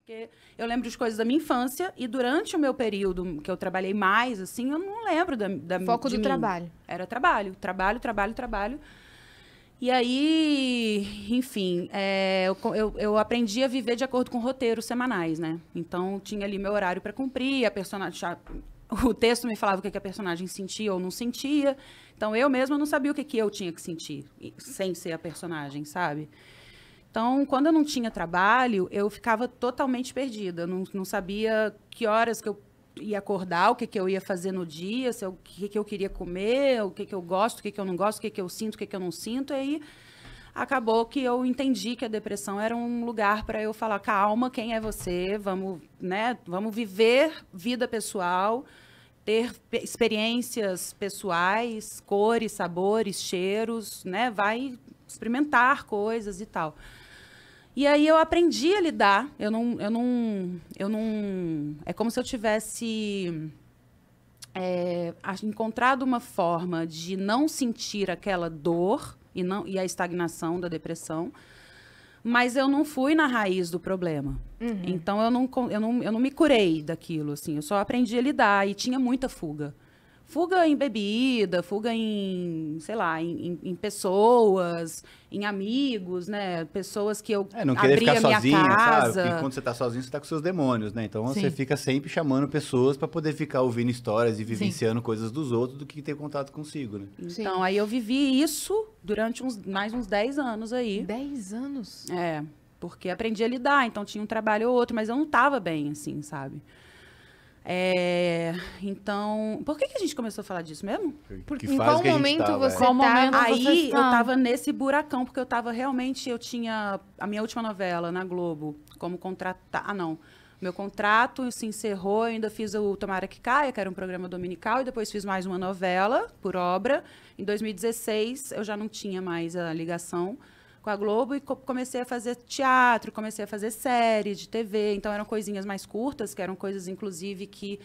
Porque eu lembro de coisas da minha infância e durante o meu período que eu trabalhei mais, assim, eu não lembro Foco de do mim. trabalho. Era trabalho. E aí, enfim, eu aprendi a viver de acordo com roteiros semanais, né? Então, tinha ali meu horário para cumprir, o texto me falava o que a personagem sentia ou não sentia. Então, eu mesma não sabia o que eu tinha que sentir, sem ser a personagem, sabe? Então, quando eu não tinha trabalho, eu ficava totalmente perdida. Eu não sabia que horas que eu ia acordar, o que eu ia fazer no dia, o que eu queria comer, o que eu gosto, o que eu não gosto, o que eu sinto, o que eu não sinto. E aí, acabou que eu entendi que a depressão era um lugar para eu falar, calma, quem é você? Vamos viver vida pessoal, ter experiências pessoais, cores, sabores, cheiros, né? Vai experimentar coisas e tal. E aí eu aprendi a lidar. Eu não. É como se eu tivesse encontrado uma forma de não sentir aquela dor e a estagnação da depressão, mas eu não fui na raiz do problema. Uhum. Então eu não me curei daquilo, assim. Eu só aprendi a lidar e tinha muita fuga. Fuga em bebida, fuga em, sei lá, em pessoas, em amigos, né? Pessoas que eu não querer abria ficar minha sozinha, casa. sabe? Porque quando você tá sozinho, você tá com seus demônios, né? Então Sim. você fica sempre chamando pessoas para poder ficar ouvindo histórias e vivenciando coisas dos outros do que ter contato consigo, né? Sim. Então, aí eu vivi isso durante mais uns 10 anos aí. 10 anos? É, porque aprendi a lidar, então tinha um trabalho ou outro, mas eu não tava bem, assim, sabe? Então, por que a gente começou a falar disso mesmo? Porque em qual momento você tava? Aí eu tava nesse buracão, porque eu tava realmente, eu tinha a minha última novela na Globo, como contratar, meu contrato se encerrou, eu ainda fiz o Tomara que Caia, que era um programa dominical, e depois fiz mais uma novela por obra. Em 2016, eu já não tinha mais a ligação com a Globo e comecei a fazer teatro, comecei a fazer séries de TV, então eram coisinhas mais curtas, que eram coisas, inclusive, que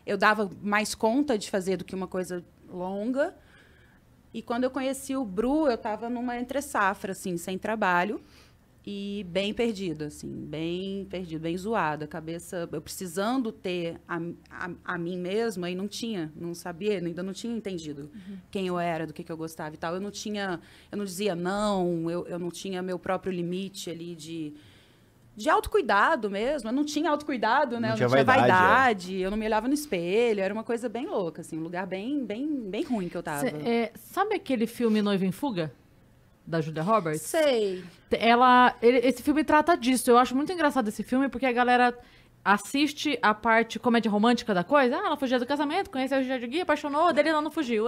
eu dava mais conta de fazer do que uma coisa longa. E quando eu conheci o Bru, eu estava numa entre-safra, assim, sem trabalho e bem perdida, assim, bem perdida, bem zoada, a cabeça, eu precisando ter a mim mesma e não sabia, ainda não tinha entendido quem eu era, do que eu gostava e tal. Eu não dizia não, eu não tinha meu próprio limite ali de autocuidado mesmo. Eu não tinha autocuidado, né? Eu não tinha vaidade, eu não me olhava no espelho, era uma coisa bem louca, assim, um lugar bem ruim que eu tava. Sabe aquele filme Noiva em Fuga? Da Julia Roberts? Sei. Esse filme trata disso. Eu acho muito engraçado esse filme, porque a galera assiste a parte comédia romântica da coisa. Ela fugia do casamento, conheceu o Richard Gere, apaixonou, dele ela não fugiu.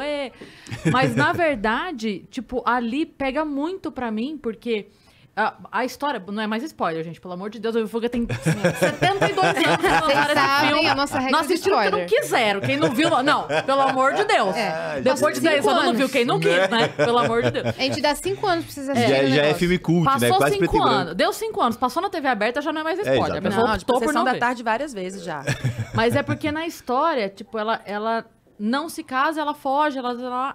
Mas, na verdade, tipo, ali pega muito pra mim, porque a história... Não é mais spoiler, gente. Pelo amor de Deus, o Fuga tem 72 anos. Vocês sabem a nossa regra de spoiler. Não quiseram. Quem não viu... Não, pelo amor de Deus. Depois de 10 anos não viu quem não quis, né? Pelo amor de Deus. A gente dá 5 anos pra vocês assistirem Já é filme cult, né? Quase 5 anos. Deu 5 anos. Passou na TV aberta, já não é mais spoiler. A pessoa optou por não da ver. tarde várias vezes já. Mas é porque na história, tipo, ela não se casa, ela foge,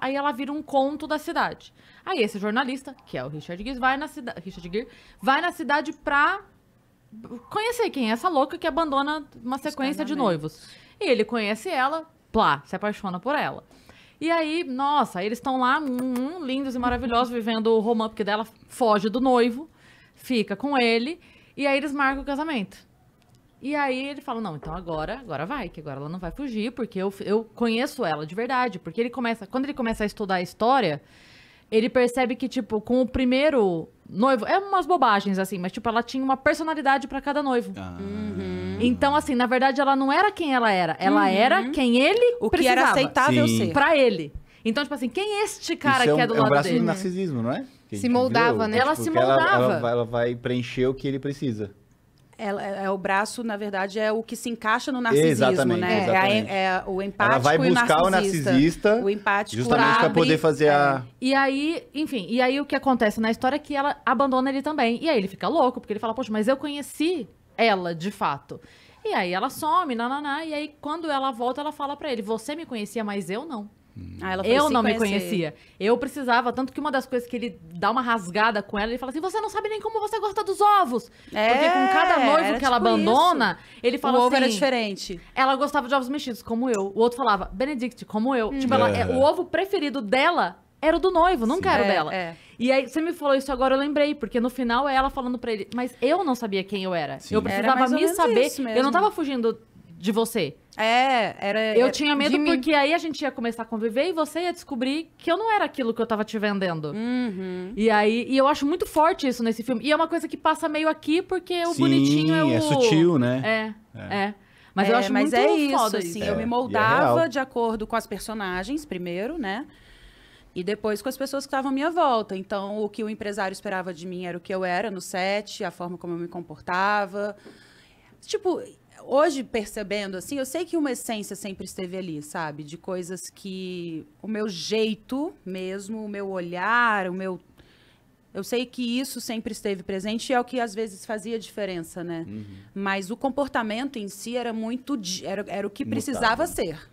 aí ela vira um conto da cidade. Aí esse jornalista, que é o Richard Gere, vai na cidade pra conhecer quem é essa louca que abandona uma sequência de noivos. E ele conhece ela, se apaixona por ela. E aí, nossa, eles estão lá, lindos e maravilhosos, vivendo o romance, porque dela foge do noivo, fica com ele, e aí eles marcam o casamento. E aí ele fala, não, então agora vai, que agora ela não vai fugir, porque eu conheço ela de verdade. Porque quando ele começa a estudar a história, ele percebe que, tipo, com o primeiro noivo, é umas bobagens, assim, mas, tipo, ela tinha uma personalidade pra cada noivo. Então, assim, na verdade, ela não era quem ela era. Ela era quem ele precisava. O que era aceitável ser. Pra ele. Então, tipo assim, quem é este cara que é do lado braço dele? do narcisismo, não é? Se moldava, né? Ela Tipo, se moldava. Ela vai preencher o que ele precisa. O braço, na verdade, é o que se encaixa no narcisismo, né? Exatamente. É o empático. Ela vai buscar o narcisista o empático justamente para poder fazer a... E aí, enfim, o que acontece na história é que ela abandona ele também. E aí ele fica louco, porque ele fala, poxa, mas eu conheci ela de fato. E aí ela some, e aí quando ela volta, ela fala pra ele, você me conhecia, mas eu não. Ela foi Eu se não me conhecer. conhecia. Eu precisava, tanto que uma das coisas que ele dá uma rasgada com ela, ele fala assim, você não sabe nem como você gosta dos ovos. Porque com cada noivo era que ela tipo abandona, ele fala O assim... ovo era diferente. Ela gostava de ovos mexidos, como eu. O outro falava, Benedict, como eu. Tipo, o ovo preferido dela era o do noivo, nunca era o dela. E aí, você me falou isso agora, eu lembrei. Porque no final é ela falando pra ele, mas eu não sabia quem eu era. Sim. Eu Era precisava mais ou me menos saber. isso mesmo. Eu não tava fugindo de você. Eu tinha medo de mim. porque aí a gente ia começar a conviver e você ia descobrir que eu não era aquilo que eu tava te vendendo. E aí, e eu acho muito forte isso nesse filme. E é uma coisa que passa meio aqui porque o Sim, bonitinho é o... é sutil, né? É. Mas eu acho muito isso, foda assim, isso. eu me E é moldava real. de acordo com as personagens, primeiro, né? E depois com as pessoas que estavam à minha volta. Então, o que o empresário esperava de mim era o que eu era no set, a forma como eu me comportava. Tipo, hoje, percebendo, assim, eu sei que uma essência sempre esteve ali, sabe? De coisas que... O meu jeito mesmo, o meu olhar, o meu... Eu sei que isso sempre esteve presente e é o que às vezes fazia diferença, né? Mas o comportamento em si era muito... Era o que precisava ser.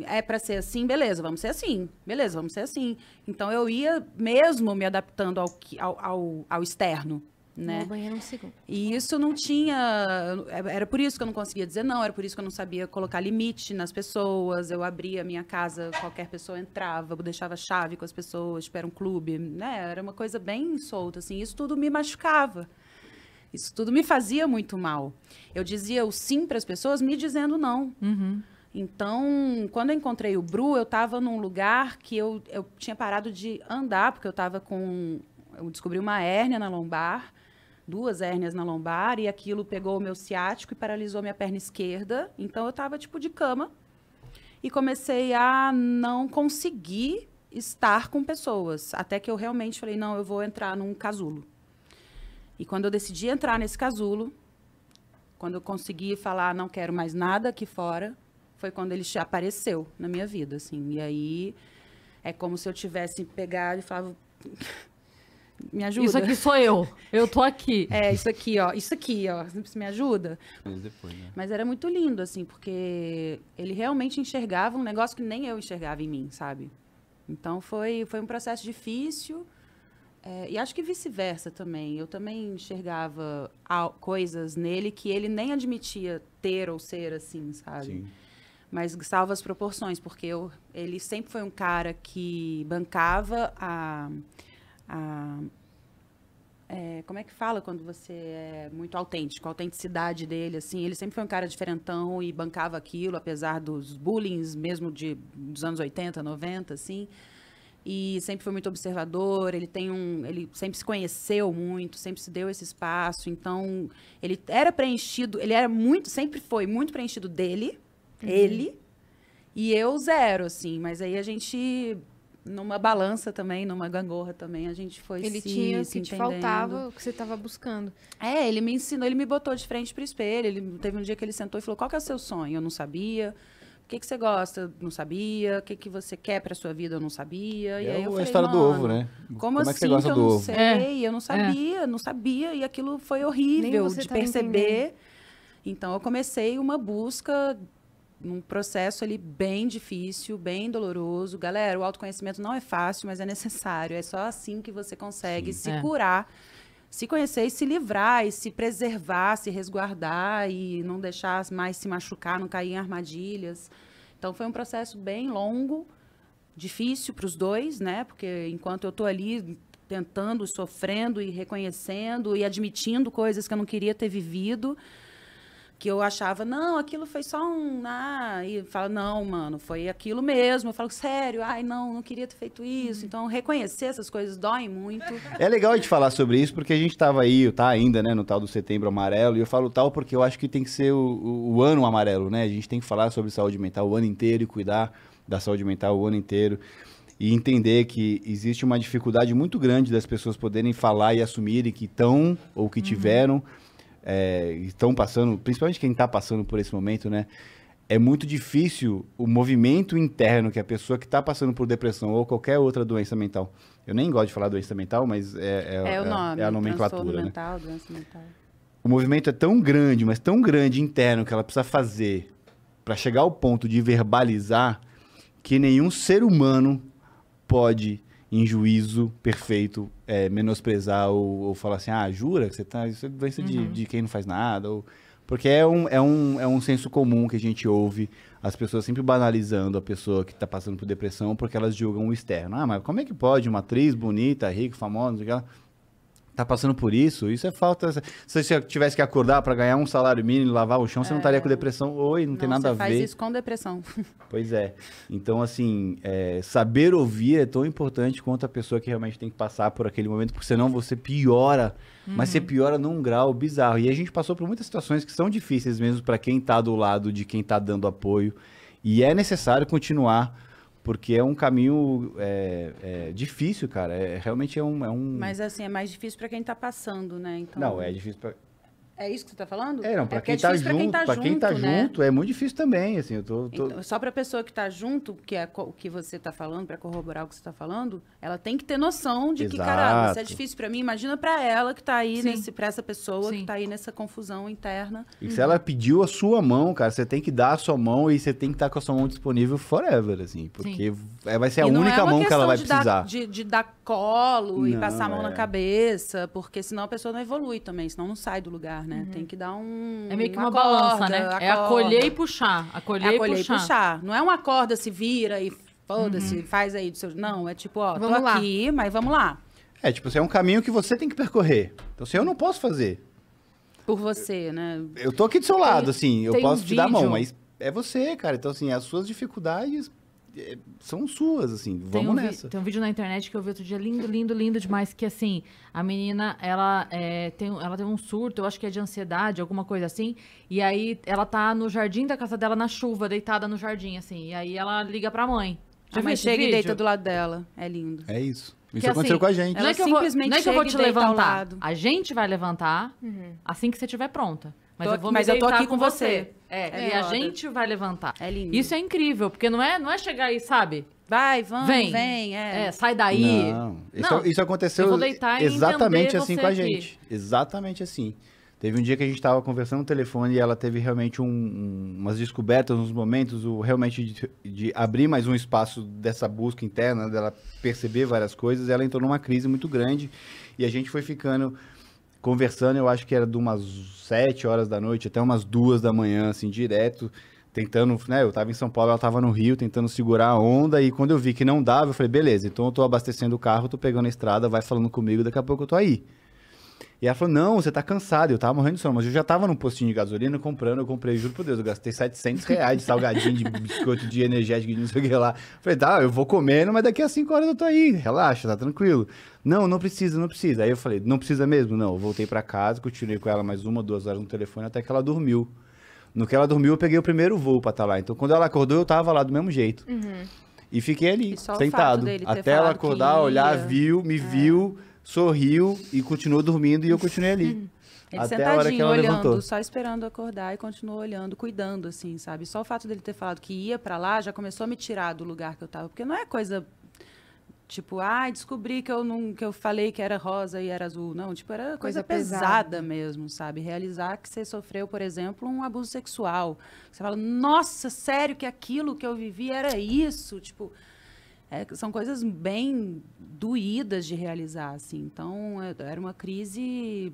É para ser assim, beleza, vamos ser assim. Beleza, vamos ser assim. Então, eu ia mesmo me adaptando ao externo, né? Vou ao banheiro um segundo. E isso não tinha... Era por isso que eu não conseguia dizer não, era por isso que eu não sabia colocar limite nas pessoas. Eu abria a minha casa, qualquer pessoa entrava, eu deixava chave com as pessoas, tipo, era um clube, né? Era uma coisa bem solta, assim. Isso tudo me machucava. Isso tudo me fazia muito mal. Eu dizia o sim para as pessoas me dizendo não. Então, quando eu encontrei o Bru, eu estava num lugar que eu tinha parado de andar, porque eu estava com... Eu descobri uma hérnia na lombar, 2 hérnias na lombar, e aquilo pegou o meu ciático e paralisou minha perna esquerda. Então, eu estava, tipo, de cama. E comecei a não conseguir estar com pessoas. Até que eu realmente falei, não, eu vou entrar num casulo. E quando eu decidi entrar nesse casulo, quando eu consegui falar, não quero mais nada aqui fora, foi quando ele apareceu na minha vida, assim. E aí, é como se eu tivesse pegado e falava... Me ajuda. Isso aqui sou eu. Eu tô aqui. Isso aqui, ó. Você me ajuda? Depois, né? Mas era muito lindo, assim, porque ele realmente enxergava um negócio que nem eu enxergava em mim, sabe? Então, foi um processo difícil. E acho que vice-versa também. Eu também enxergava coisas nele que ele nem admitia ter ou ser assim, sabe? Sim. Mas salva as proporções, porque ele sempre foi um cara que bancava como é que fala quando você é muito autêntico? A autenticidade dele, assim. Ele sempre foi um cara diferentão e bancava aquilo, apesar dos bullying mesmo dos anos 80, 90, assim. E sempre foi muito observador, ele sempre se conheceu muito, sempre se deu esse espaço. Então, ele era preenchido, sempre foi muito preenchido dele, ele, e eu zero, assim. Mas aí a gente... Numa balança também, numa gangorra também, a gente foi Ele se tinha o se que te entendendo. faltava, o que você estava buscando. Ele me ensinou, ele me botou de frente pro espelho. Teve um dia que ele sentou e falou, qual que é o seu sonho? Eu não sabia. O que você gosta? Não sabia. O que você quer pra sua vida? Eu não sabia. E aí eu falei, história do ovo, né? Como é que assim você gosta que eu do não ovo? sei? Eu não sabia. E aquilo foi horrível você de tava perceber. entendendo. Então, eu comecei uma busca... num processo ali bem difícil, bem doloroso. Galera, o autoconhecimento não é fácil, mas é necessário. É só assim que você consegue se curar, se conhecer e se livrar, e se preservar, se resguardar e não deixar mais se machucar, não cair em armadilhas. Então, foi um processo bem longo, difícil para os dois, né? Porque enquanto eu estou ali tentando, sofrendo e reconhecendo e admitindo coisas que eu não queria ter vivido... que eu achava, não, aquilo foi só e fala, não, mano, foi aquilo mesmo. Eu falo, sério, não queria ter feito isso. Então, reconhecer essas coisas dói muito. É legal a gente falar sobre isso, porque a gente tava aí, tá ainda, né, no tal do Setembro Amarelo, e eu falo tal porque eu acho que tem que ser o ano amarelo, né? A gente tem que falar sobre saúde mental o ano inteiro e cuidar da saúde mental o ano inteiro. E entender que existe uma dificuldade muito grande das pessoas poderem falar e assumirem que estão ou que tiveram... estão passando, principalmente quem está passando por esse momento, né? É muito difícil o movimento interno que a pessoa que está passando por depressão ou qualquer outra doença mental. Eu nem gosto de falar doença mental, mas O nome, é a nomenclatura, transtorno né? mental, doença mental. O movimento é tão grande, mas tão grande interno que ela precisa fazer para chegar ao ponto de verbalizar que nenhum ser humano pode, em juízo perfeito, menosprezar ou falar assim, jura que você tá... Isso é doença de quem não faz nada, porque é um senso comum que a gente ouve as pessoas sempre banalizando a pessoa que está passando por depressão porque elas julgam o externo. Mas como é que pode uma atriz bonita, rica, famosa, não sei o que ela tá passando por isso? Isso é falta... Se você tivesse que acordar para ganhar um salário mínimo e lavar o chão, você não estaria com depressão. Não tem nada a ver. Você faz isso com depressão. Pois é. Então, assim, saber ouvir é tão importante quanto a pessoa que realmente tem que passar por aquele momento, porque senão você piora. Mas você piora num grau bizarro. E a gente passou por muitas situações que são difíceis mesmo para quem tá do lado de quem tá dando apoio. E é necessário continuar, porque é um caminho difícil, cara. Realmente é um... Mas, assim, é mais difícil para quem tá passando, né? Então... Não, é difícil para... É isso que você tá falando? Não, pra quem tá junto, é muito difícil também, assim, Então, só pra pessoa que tá junto, que é o que você tá falando, pra corroborar o que você tá falando, ela tem que ter noção de que, caralho, isso é difícil pra mim, imagina pra ela que tá aí, pra essa pessoa que tá aí nessa confusão interna. E se ela pediu a sua mão, cara, você tem que dar a sua mão e você tem que estar com a sua mão disponível forever, assim, porque vai ser a única mão que ela vai precisar. De dar colo e passar a mão na cabeça, porque senão a pessoa não evolui também, senão não sai do lugar, né? Tem que dar É meio que uma balança, né? É acolher e puxar. Acolher e puxar. Não é uma corda, se vira e foda-se, faz aí do seu... Não, é tipo, ó, vamos tô lá. aqui, mas vamos lá. Tipo, é um caminho que você tem que percorrer. Então, assim, eu não posso fazer. Por você, né? Eu tô aqui do seu lado, assim, eu posso te dar a mão, vídeo. mas é você, cara. Então, assim, as suas dificuldades são suas, assim, vamos nessa. Tem um vídeo na internet que eu vi outro dia, lindo demais, que assim, a menina, ela tem um surto, eu acho que é de ansiedade, alguma coisa assim, e aí ela tá no jardim da casa dela, na chuva, deitada no jardim, assim, e aí ela liga pra mãe. A mãe chega e deita do lado dela. É lindo. É isso. Isso Que, aconteceu assim, com a gente. Não é que eu simplesmente vou te chega e deita ao levantar. lado. A gente vai levantar assim que você estiver pronta. Mas eu vou me mas eu tô deitar aqui com você. E a gente vai levantar. É lindo. Isso é incrível, porque não é chegar aí, sabe? Vai, vamos, Vem. vem. Sai daí. Não, Não, isso aconteceu eu vou deitar e exatamente entender assim você com a aqui. gente. Exatamente assim. Teve um dia que a gente estava conversando no telefone e ela teve realmente umas descobertas, uns momentos, realmente de abrir mais um espaço dessa busca interna, dela perceber várias coisas. Ela entrou numa crise muito grande e a gente foi ficando conversando, eu acho que era de umas 7 horas da noite até umas 2 da manhã, assim, direto, tentando, né, eu tava em São Paulo, ela tava no Rio, tentando segurar a onda, e quando eu vi que não dava, eu falei, beleza, então eu tô abastecendo o carro, tô pegando a estrada, vai falando comigo, daqui a pouco eu tô aí. E ela falou, não, você tá cansado, eu tava morrendo de sono, mas eu já tava num postinho de gasolina eu comprei, juro por Deus, eu gastei R$700 de salgadinho, de biscoito, de energético, de não sei o que lá. Falei, tá, eu vou comendo, mas daqui a 5 horas eu tô aí, relaxa, tá tranquilo. Não precisa. Aí eu falei, não precisa mesmo? Não, eu voltei pra casa, continuei com ela mais 1, 2 horas no telefone, até que ela dormiu. No que ela dormiu, eu peguei o primeiro voo pra estar lá. Então, quando ela acordou, eu tava lá do mesmo jeito. E fiquei ali, E só o sentado. fato dele ter Até ela falado que acordar, olhar, ia. me viu, sorriu e continuou dormindo e eu continuei ali. Ele Até a hora que sentadinho, ela olhando, levantou. só esperando acordar e continuou olhando, cuidando, assim, sabe? Só o fato dele ter falado que ia pra lá já começou a me tirar do lugar que eu tava. Porque não é coisa, tipo, descobri que eu falei que era rosa e era azul. Não, tipo, era coisa pesada mesmo, sabe? Realizar que você sofreu, por exemplo, um abuso sexual. Você fala, nossa, sério que aquilo que eu vivi era isso? Tipo... são coisas bem doídas de realizar, assim. Então, era uma crise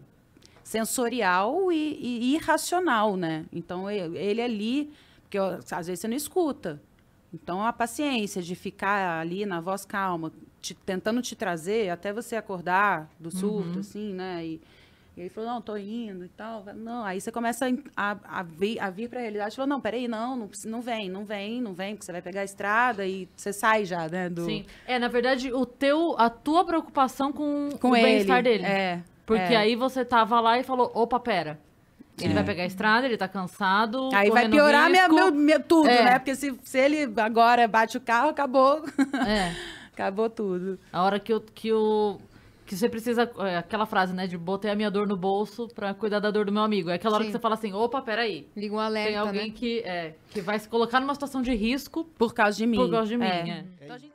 sensorial e irracional, né? Então, ele ali... Porque às vezes você não escuta. Então, a paciência de ficar ali na voz calma, tentando te trazer até você acordar do surto, assim, né? E ele falou, não, tô indo e tal. Não, aí você começa a vir para a realidade e falou, não, peraí, não vem, porque você vai pegar a estrada e você sai já, né? Sim. Na verdade, a tua preocupação com o ele, bem-estar dele. Porque é. aí você tava lá e falou, opa, pera. Ele vai pegar a estrada, ele tá cansado. Aí vai correndo piorar risco. tudo, né? Porque se ele agora bate o carro, acabou. Acabou tudo. A hora que você precisa... aquela frase, né? De botei a minha dor no bolso pra cuidar da dor do meu amigo. É aquela hora que você fala assim, opa, peraí. Liga um alerta, tem alguém né? que vai se colocar numa situação de risco Por causa de mim. Por causa de mim, Então a gente